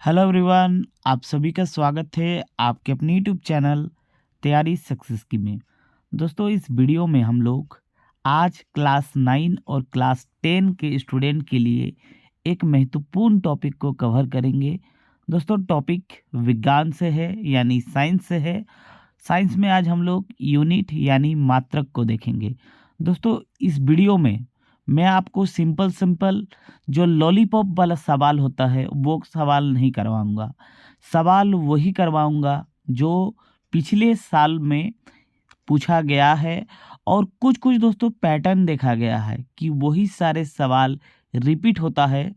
Hello everyone, आप सभी का स्वागत है आपके अपने यूट्यूब चैनल तैयारी सक्सेस की में। दोस्तों, इस वीडियो में हम लोग आज क्लास 9 और क्लास 10 के स्टूडेंट के लिए एक महत्वपूर्ण टॉपिक को कवर करेंगे। दोस्तों, टॉपिक विज्ञान से है यानी साइंस से है। साइंस में आज हम लोग यूनिट यानी मात्रक को देखेंगे। दोस्तों, इस वीडियो में मैं आपको सिंपल सिंपल जो लॉलीपॉप वाला सवाल होता है वो सवाल नहीं करवाऊंगा। सवाल वही करवाऊंगा जो पिछले साल में पूछा गया है, और कुछ कुछ दोस्तों पैटर्न देखा गया है कि वही सारे सवाल रिपीट होता है।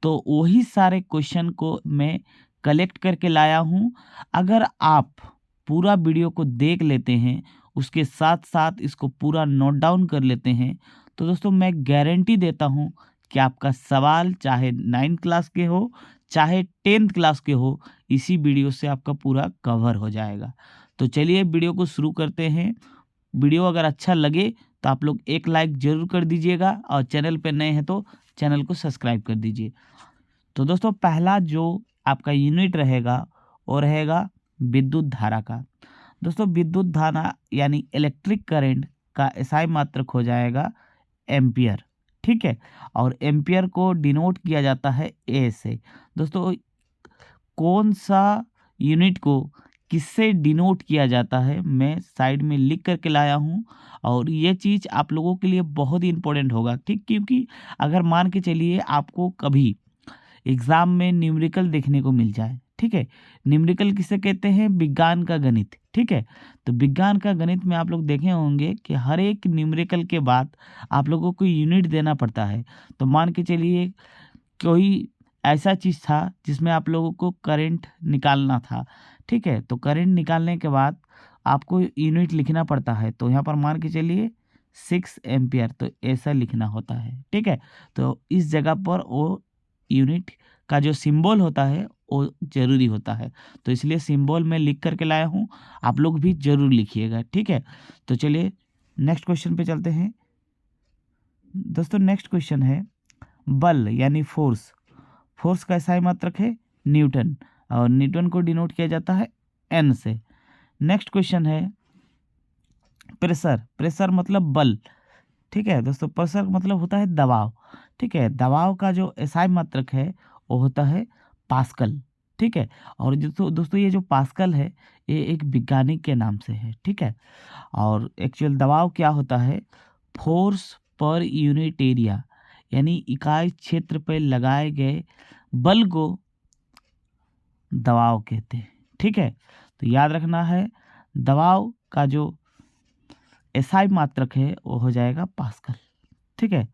तो वही सारे क्वेश्चन को मैं कलेक्ट करके लाया हूँ। अगर आप पूरा वीडियो को देख लेते हैं, उसके साथ साथ इसको पूरा नोट डाउन कर लेते हैं, तो दोस्तों मैं गारंटी देता हूँ कि आपका सवाल चाहे 9th क्लास के हो चाहे 10th क्लास के हो, इसी वीडियो से आपका पूरा कवर हो जाएगा। तो चलिए वीडियो को शुरू करते हैं। वीडियो अगर अच्छा लगे तो आप लोग एक लाइक ज़रूर कर दीजिएगा, और चैनल पे नए हैं तो चैनल को सब्सक्राइब कर दीजिए। तो दोस्तों, पहला जो आपका यूनिट रहेगा वो रहेगा विद्युत धारा का। दोस्तों, विद्युत धारा यानी इलेक्ट्रिक करंट का एसआई मात्रक हो जाएगा एम्पियर। ठीक है, और एम्पियर को डिनोट किया जाता है ए से। दोस्तों, कौन सा यूनिट को किससे डिनोट किया जाता है मैं साइड में लिख करके लाया हूँ, और ये चीज़ आप लोगों के लिए बहुत ही इम्पोर्टेंट होगा। ठीक, क्योंकि अगर मान के चलिए आपको कभी एग्ज़ाम में न्यूमेरिकल देखने को मिल जाए, ठीक है। न्यूमेरिकल किसे कहते हैं? विज्ञान का गणित। ठीक है, तो विज्ञान का गणित में आप लोग देखे होंगे कि हर एक न्यूमेरिकल के बाद आप लोगों को यूनिट देना पड़ता है। तो मान के चलिए कोई ऐसा चीज़ था जिसमें आप लोगों को करंट निकालना था। ठीक है, तो करंट निकालने के बाद आपको यूनिट लिखना पड़ता है। तो यहाँ पर मान के चलिए 6 एम्पियर, तो ऐसा लिखना होता है। ठीक है, तो इस जगह पर वो यूनिट का जो सिंबल होता है वो ज़रूरी होता है। तो इसलिए सिंबल मैं लिख करके लाया हूँ, आप लोग भी ज़रूर लिखिएगा। ठीक है, तो चलिए नेक्स्ट क्वेश्चन पे चलते हैं। दोस्तों, नेक्स्ट क्वेश्चन है बल यानी फोर्स। फोर्स का एसआई मात्रक है न्यूटन, और न्यूटन को डिनोट किया जाता है एन से। नेक्स्ट क्वेश्चन है प्रेशर। प्रेशर मतलब बल। ठीक है दोस्तों, प्रेशर मतलब होता है दबाव। ठीक है, दबाव का जो एसआई मात्रक है वो होता है पास्कल। ठीक है, और दोस्तों दोस्तों ये जो पास्कल है ये एक वैज्ञानिक के नाम से है। ठीक है, और एक्चुअल दबाव क्या होता है? फोर्स पर यूनिट एरिया, यानी इकाई क्षेत्र पर लगाए गए बल को दबाव कहते हैं। ठीक है, तो याद रखना है दबाव का जो एसआई मात्रक है वो हो जाएगा पास्कल। ठीक है,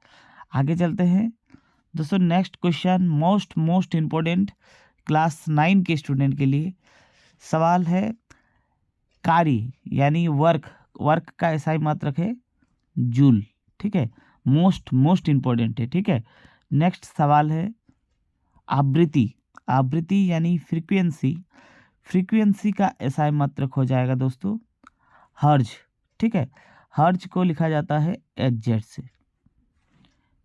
आगे चलते हैं। दोस्तों, next question most important class 9 के स्टूडेंट के लिए सवाल है कार्य यानी वर्क। वर्क का एसआई मात्रक है जूल। ठीक है, मोस्ट इम्पोर्टेंट है। ठीक है, नेक्स्ट सवाल है आवृत्ति। आवृत्ति यानी फ्रीक्वेंसी। फ्रीक्वेंसी का एसआई मात्रक हो जाएगा दोस्तों हर्ज। ठीक है, हर्ज को लिखा जाता है एच से।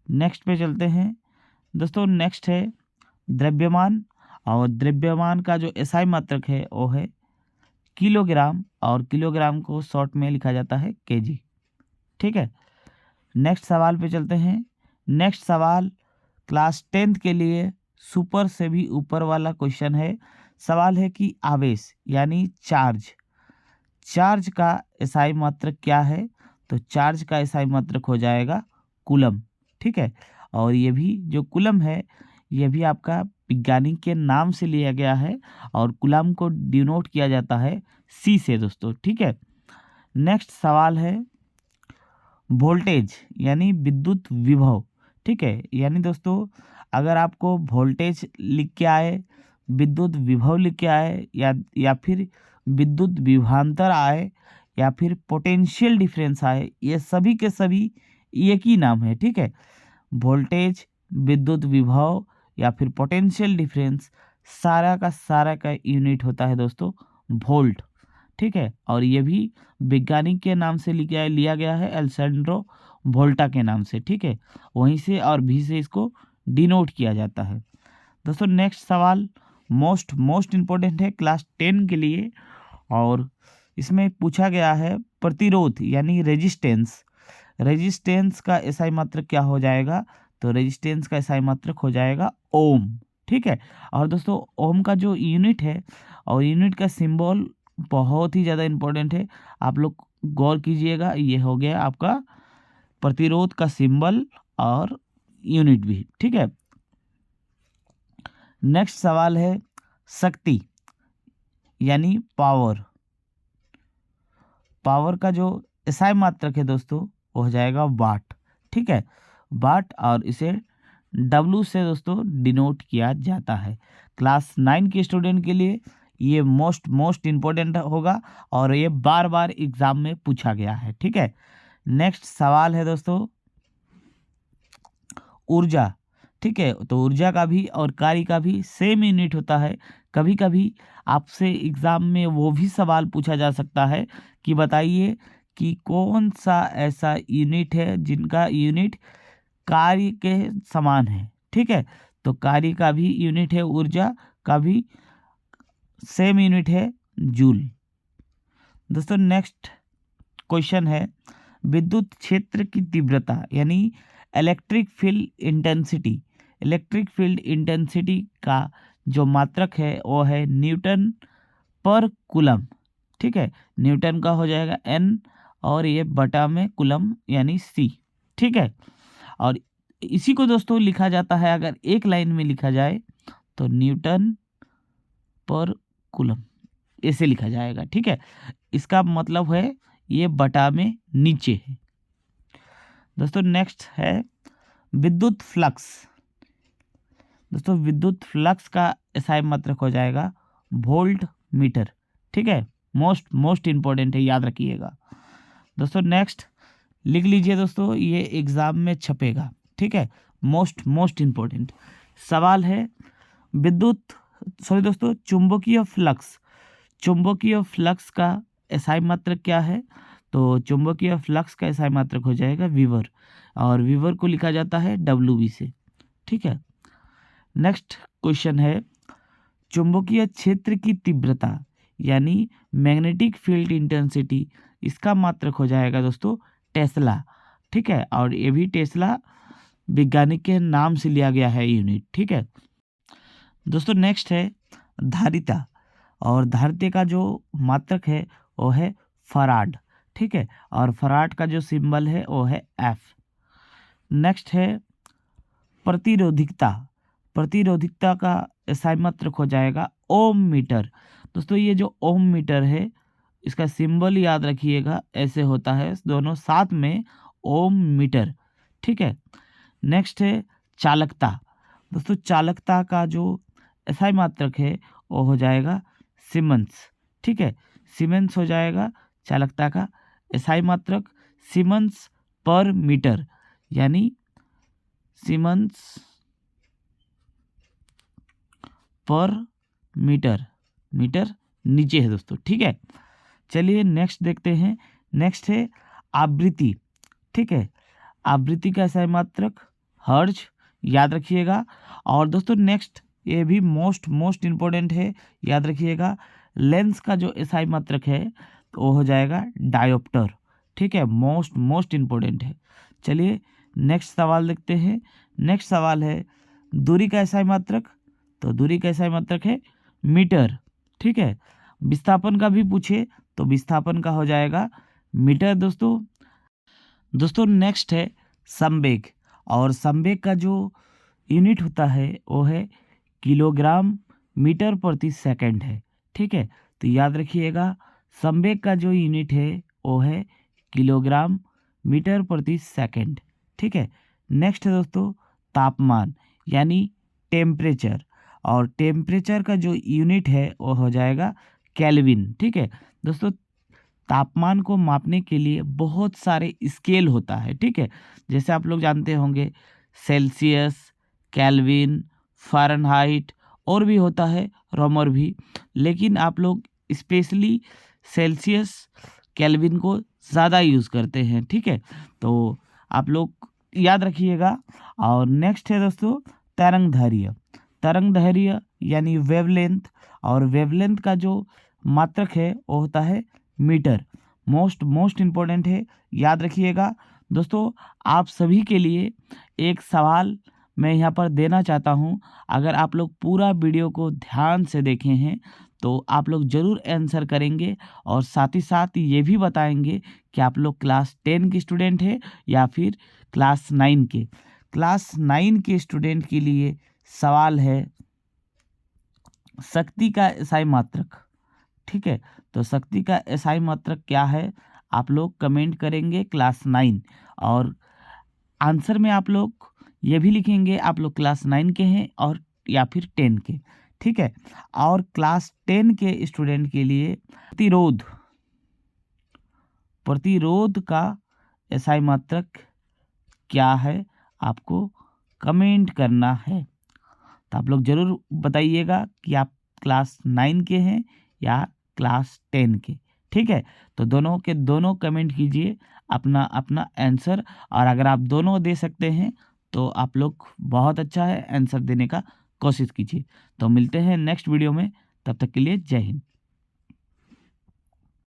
नेक्स्ट पे चलते हैं। दोस्तों, नेक्स्ट है द्रव्यमान, और द्रव्यमान का जो एसआई मात्रक है वो है किलोग्राम, और किलोग्राम को शॉर्ट में लिखा जाता है केजी। ठीक है, नेक्स्ट सवाल पे चलते हैं। नेक्स्ट सवाल क्लास 10th के लिए सुपर से भी ऊपर वाला क्वेश्चन है। सवाल है कि आवेश यानी चार्ज। चार्ज का एसआई मात्रक क्या है? तो चार्ज का एसआई मात्रक हो जाएगा कूलम। ठीक है, और ये भी जो कूलम है ये भी आपका वैज्ञानिक के नाम से लिया गया है, और कूलम को डिनोट किया जाता है सी से दोस्तों। ठीक है, नेक्स्ट सवाल है वोल्टेज यानी विद्युत विभव। ठीक है, यानी दोस्तों अगर आपको वोल्टेज लिख के आए, विद्युत विभव लिख के आए, या फिर विद्युत विभवांतर आए, या फिर पोटेंशियल डिफरेंस आए, ये सभी के सभी एक ही नाम है। ठीक है, वोल्टेज, विद्युत विभव या फिर पोटेंशियल डिफरेंस, सारा का यूनिट होता है दोस्तों वोल्ट। ठीक है, और ये भी वैज्ञानिक के नाम से लिया गया है एलेक्जेंड्रो वोल्टा के नाम से। ठीक है, वहीं से और भी से इसको डिनोट किया जाता है। दोस्तों, नेक्स्ट सवाल मोस्ट इम्पोर्टेंट है क्लास 10 के लिए। और इसमें पूछा गया है प्रतिरोध यानी रेजिस्टेंस का एसआई मात्रक क्या हो जाएगा, तो रेजिस्टेंस का एसआई मात्रक हो जाएगा ओम। ठीक है। और दोस्तों ओम का जो यूनिट है और यूनिट का सिंबल बहुत ही ज़्यादा इम्पोर्टेंट है, आप लोग गौर कीजिएगा। ये हो गया आपका प्रतिरोध का सिंबल और यूनिट भी। ठीक है। नेक्स्ट सवाल है शक्ति यानी पावर का जो एसआई मात्रक है दोस्तों वो हो जाएगा वाट। ठीक है, वाट, और इसे W से दोस्तों डिनोट किया जाता है। क्लास 9 के स्टूडेंट के लिए ये मोस्ट इम्पोर्टेंट होगा और ये बार बार एग्जाम में पूछा गया है। ठीक है। नेक्स्ट सवाल है दोस्तों ऊर्जा। ठीक है, तो ऊर्जा का भी और कार्य का भी सेम यूनिट होता है। कभी कभी आपसे एग्जाम में वो भी सवाल पूछा जा सकता है कि बताइए कि कौन सा ऐसा यूनिट है जिनका यूनिट कार्य के समान है। ठीक है, तो कार्य का भी यूनिट है, ऊर्जा का भी सेम यूनिट है, जूल। दोस्तों नेक्स्ट क्वेश्चन है विद्युत क्षेत्र की तीव्रता यानी इलेक्ट्रिक फील्ड इंटेंसिटी का जो मात्रक है वो है न्यूटन पर कूलम। ठीक है, न्यूटन का हो जाएगा N और ये बटा में कूलम यानी C। ठीक है, और इसी को दोस्तों लिखा जाता है, अगर एक लाइन में लिखा जाए तो न्यूटन पर कूलम ऐसे लिखा जाएगा। ठीक है, इसका मतलब है ये बटा में नीचे है। दोस्तों नेक्स्ट है विद्युत फ्लक्स। दोस्तों विद्युत फ्लक्स का एसआई मात्रक हो जाएगा वोल्ट मीटर। ठीक है, मोस्ट इम्पोर्टेंट है, याद रखिएगा। दोस्तों नेक्स्ट लिख लीजिए दोस्तों, ये एग्जाम में छपेगा। ठीक है, मोस्ट इम्पोर्टेंट सवाल है चुंबकीय फ्लक्स का एसआई मात्रक क्या है, तो चुंबकीय फ्लक्स का एसआई मात्रक हो जाएगा वीवर, और वीवर को लिखा जाता है WV से। ठीक है। नेक्स्ट क्वेश्चन है चुंबकीय क्षेत्र की तीव्रता यानी मैग्नेटिक फील्ड इंटेंसिटी, इसका मात्रक हो जाएगा दोस्तों टेस्ला। ठीक है, और ये भी टेस्ला वैज्ञानिक के नाम से लिया गया है यूनिट। ठीक है। दोस्तों नेक्स्ट है धारिता, और धारिता का जो मात्रक है वो है फराड। ठीक है, और फराड का जो सिंबल है वो है F। नेक्स्ट है प्रतिरोधिकता का एसआई मात्रक हो जाएगा ओम मीटर। दोस्तों ये जो ओम मीटर है इसका सिंबल याद रखिएगा, ऐसे होता है, दोनों साथ में ओम मीटर। ठीक है। नेक्स्ट है चालकता। दोस्तों चालकता का जो एसआई मात्रक है वो हो जाएगा सीमेंस। ठीक है, सीमेंस हो जाएगा चालकता का एसआई मात्रक, सीमेंस पर मीटर यानी सीमेंस पर मीटर नीचे है दोस्तों। ठीक है, चलिए नेक्स्ट देखते हैं। नेक्स्ट है आवृत्ति। ठीक है, आवृत्ति का एसआई मात्रक हर्ट्ज, याद रखिएगा। और दोस्तों नेक्स्ट ये भी मोस्ट इम्पोर्टेंट है, याद रखिएगा। लेंस का जो एसआई मात्रक है तो वो हो जाएगा डायोप्टर। ठीक है, मोस्ट इम्पोर्टेंट है। चलिए नेक्स्ट सवाल देखते हैं। नेक्स्ट सवाल है दूरी का एसआई मात्रक, तो दूरी का एसआई मात्रक है मीटर। ठीक है, विस्थापन का भी पूछे तो विस्थापन का हो जाएगा मीटर दोस्तों नेक्स्ट है संवेग, और संवेग का जो यूनिट होता है वो है किलोग्राम मीटर प्रति सेकंड है। ठीक है, तो याद रखिएगा संवेग का जो यूनिट है वो है किलोग्राम मीटर प्रति सेकंड। ठीक है। नेक्स्ट है दोस्तों तापमान यानी टेम्परेचर, और टेम्परेचर का जो यूनिट है वो हो जाएगा केल्विन। ठीक है दोस्तों, तापमान को मापने के लिए बहुत सारे स्केल होता है। ठीक है, जैसे आप लोग जानते होंगे सेल्सियस, केल्विन, फ़ारेनहाइट, और भी होता है रोमर भी, लेकिन आप लोग स्पेशली सेल्सियस केल्विन को ज़्यादा यूज़ करते हैं। ठीक है, तो आप लोग याद रखिएगा। और नेक्स्ट है दोस्तों तरंग दैर्घ्य यानी वेवलेंथ, और वेवलेंथ का जो मात्रक है वो होता है मीटर। मोस्ट इम्पोर्टेंट है, याद रखिएगा। दोस्तों, आप सभी के लिए एक सवाल मैं यहाँ पर देना चाहता हूँ। अगर आप लोग पूरा वीडियो को ध्यान से देखे हैं तो आप लोग ज़रूर आंसर करेंगे, और साथ ही साथ ये भी बताएंगे कि आप लोग क्लास 10 के स्टूडेंट हैं या फिर क्लास 9 के। क्लास 9 के स्टूडेंट के लिए सवाल है शक्ति का एसआई मात्रक। ठीक है, तो शक्ति का एसआई मात्रक क्या है, आप लोग कमेंट करेंगे क्लास 9, और आंसर में आप लोग ये भी लिखेंगे आप लोग क्लास 9 के हैं और या फिर 10 के। ठीक है, और क्लास 10 के स्टूडेंट के लिए प्रतिरोध का एसआई मात्रक क्या है, आपको कमेंट करना है। तो आप लोग ज़रूर बताइएगा कि आप क्लास 9 के हैं या क्लास 10 के। ठीक है, तो दोनों के दोनों कमेंट कीजिए अपना अपना आंसर, और अगर आप दोनों दे सकते हैं तो आप लोग बहुत अच्छा है, आंसर देने का कोशिश कीजिए। तो मिलते हैं नेक्स्ट वीडियो में, तब तक के लिए जय हिंद।